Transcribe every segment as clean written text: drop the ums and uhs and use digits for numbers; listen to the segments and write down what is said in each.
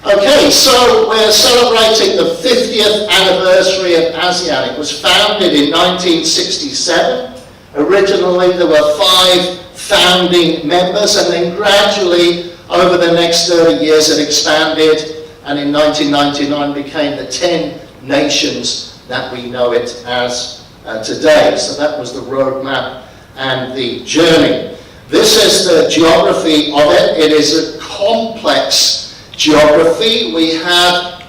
Okay, so we're celebrating the 50th anniversary of ASEAN. It was founded in 1967. Originally there were 5 founding members, and then gradually over the next 30 years it expanded, and in 1999 became the 10 nations that we know it as today. So that was the roadmap and the journey. This is the geography of it. It is a complex geography. We have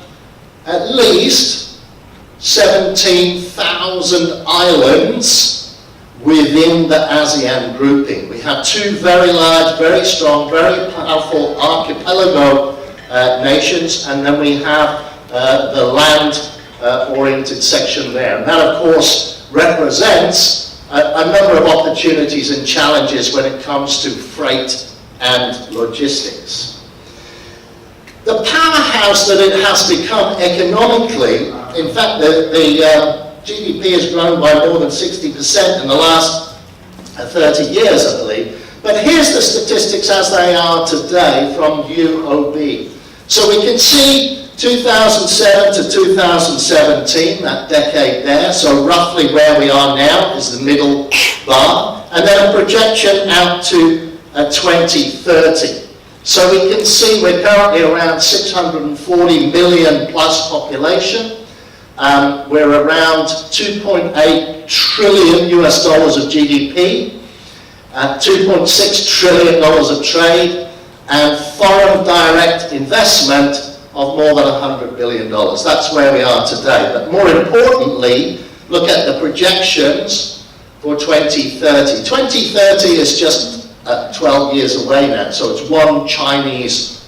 at least 17,000 islands within the ASEAN grouping. We have 2 very large, very strong, very powerful archipelago nations, and then we have the land-oriented section there. And that, of course, represents a number of opportunities and challenges when it comes to freight and logistics. The powerhouse that it has become economically, in fact, the GDP has grown by more than 60% in the last 30 years, I believe. But here's the statistics as they are today from UOB. So we can see 2007 to 2017, that decade there, so roughly where we are now is the middle bar, and then a projection out to 2030. So we can see we're currently around 640 million plus population. We're around 2.8 trillion US dollars of GDP, 2.6 trillion dollars of trade, and foreign direct investment of more than $100 billion. That's where we are today. But more importantly, look at the projections for 2030. 2030 is just 12 years away now, so it's one Chinese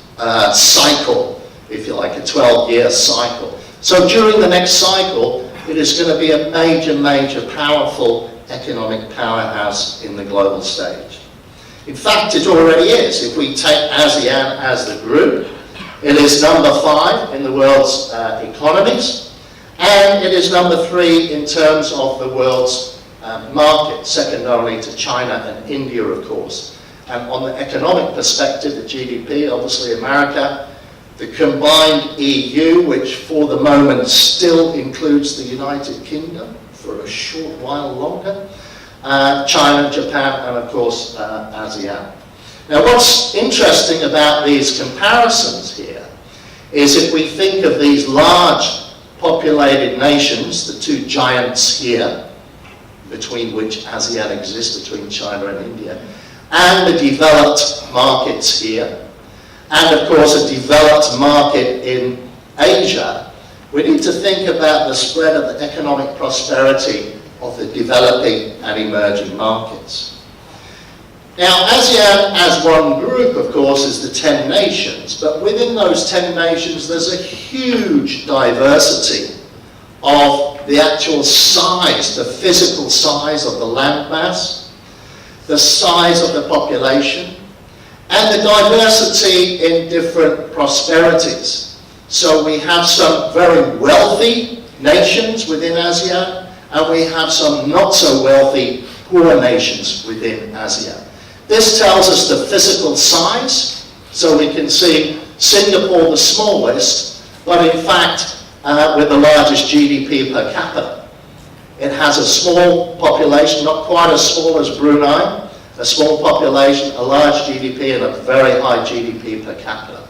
cycle, if you like, a 12-year cycle. So during the next cycle, it is going to be a major, major, powerful economic powerhouse in the global stage. In fact, it already is. If we take ASEAN as the group, it is number 5 in the world's economies, and it is number 3 in terms of the world's market, second only to China and India, of course. And on the economic perspective, the GDP, obviously America, the combined EU, which for the moment still includes the United Kingdom for a short while longer, China, Japan, and of course ASEAN. Now what's interesting about these comparisons here is if we think of these large populated nations, the 2 giants here, between which ASEAN exists, between China and India, and the developed markets here, and of course a developed market in Asia, we need to think about the spread of the economic prosperity of the developing and emerging markets. Now, ASEAN as one group, of course, is the 10 nations, but within those 10 nations there's a huge diversity of the actual size, the physical size of the landmass, the size of the population, and the diversity in different prosperities. So we have some very wealthy nations within ASEAN, and we have some not so wealthy, poor nations within ASEAN. This tells us the physical size, so we can see Singapore the smallest, but in fact with the largest GDP per capita. It has a small population, not quite as small as Brunei, a small population, a large GDP, and a very high GDP per capita.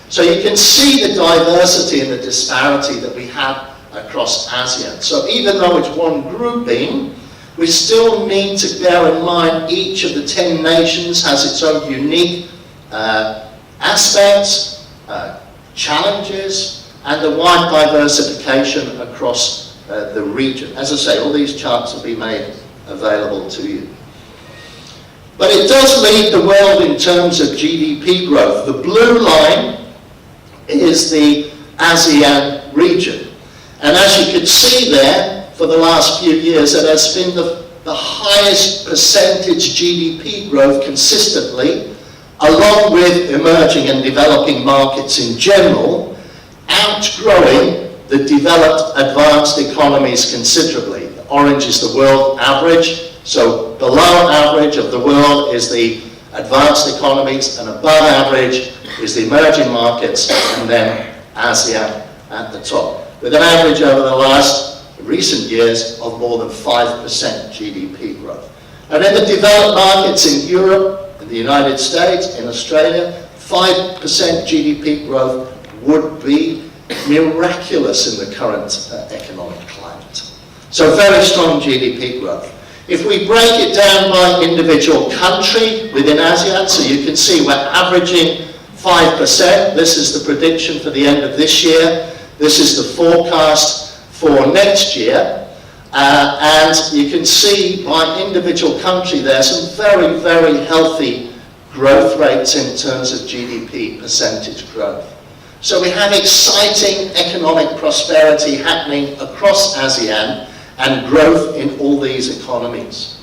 So you can see the diversity and the disparity that we have across ASEAN. So even though it's one grouping, we still need to bear in mind each of the 10 nations has its own unique aspects, challenges, and the wide diversification across the region. As I say, all these charts will be made available to you. But it does lead the world in terms of GDP growth. The blue line is the ASEAN region. And as you can see there, for the last few years, it has been the highest percentage GDP growth consistently, along with emerging and developing markets in general, outgrowing the developed advanced economies considerably. The orange is the world average, so below average of the world is the advanced economies, and above average is the emerging markets, and then ASEAN at the top, with an average over the last recent years of more than 5% GDP growth. And in the developed markets in Europe, in the United States, in Australia, 5% GDP growth would be miraculous in the current economic climate. So very strong GDP growth. If we break it down by individual country within ASEAN, so you can see we're averaging 5%. This is the prediction for the end of this year. This is the forecast for next year. And you can see by individual country there some very, very healthy growth rates in terms of GDP percentage growth. So we have exciting economic prosperity happening across ASEAN and growth in all these economies.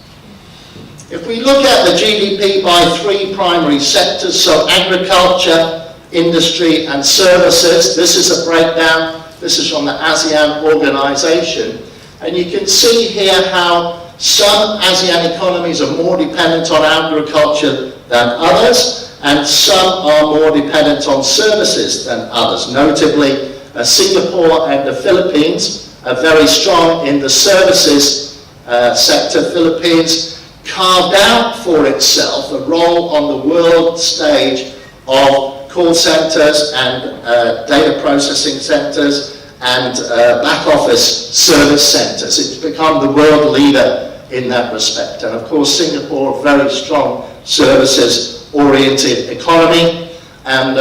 If we look at the GDP by three primary sectors, so agriculture, industry and services, this is a breakdown. This is from the ASEAN organization. And you can see here how some ASEAN economies are more dependent on agriculture than others, and some are more dependent on services than others. Notably, Singapore and the Philippines are very strong in the services sector. Philippines carved out for itself a role on the world stage of call centers and data processing centers and back office service centers. It's become the world leader in that respect. And of course, Singapore, a very strong services-oriented economy, and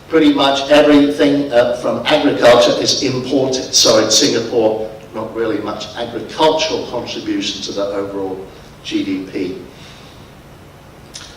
pretty much everything from agriculture is imported. So in Singapore, not really much agricultural contribution to the overall GDP.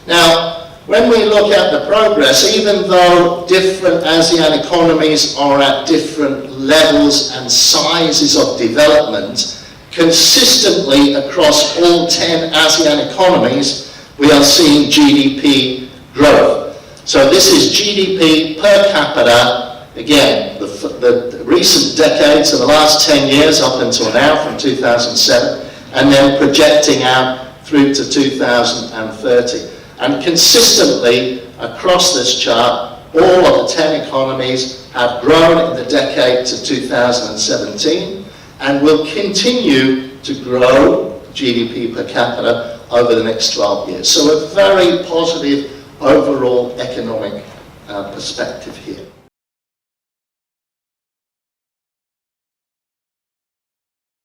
Now, when we look at the progress, even though different ASEAN economies are at different levels and sizes of development, consistently across all 10 ASEAN economies, we are seeing GDP growth. So this is GDP per capita, again, the recent decades, so the last 10 years up until now, from 2007, and then projecting out through to 2030. And consistently across this chart, all of the 10 economies have grown in the decade to 2017 and will continue to grow GDP per capita over the next 12 years. So a very positive overall economic perspective here.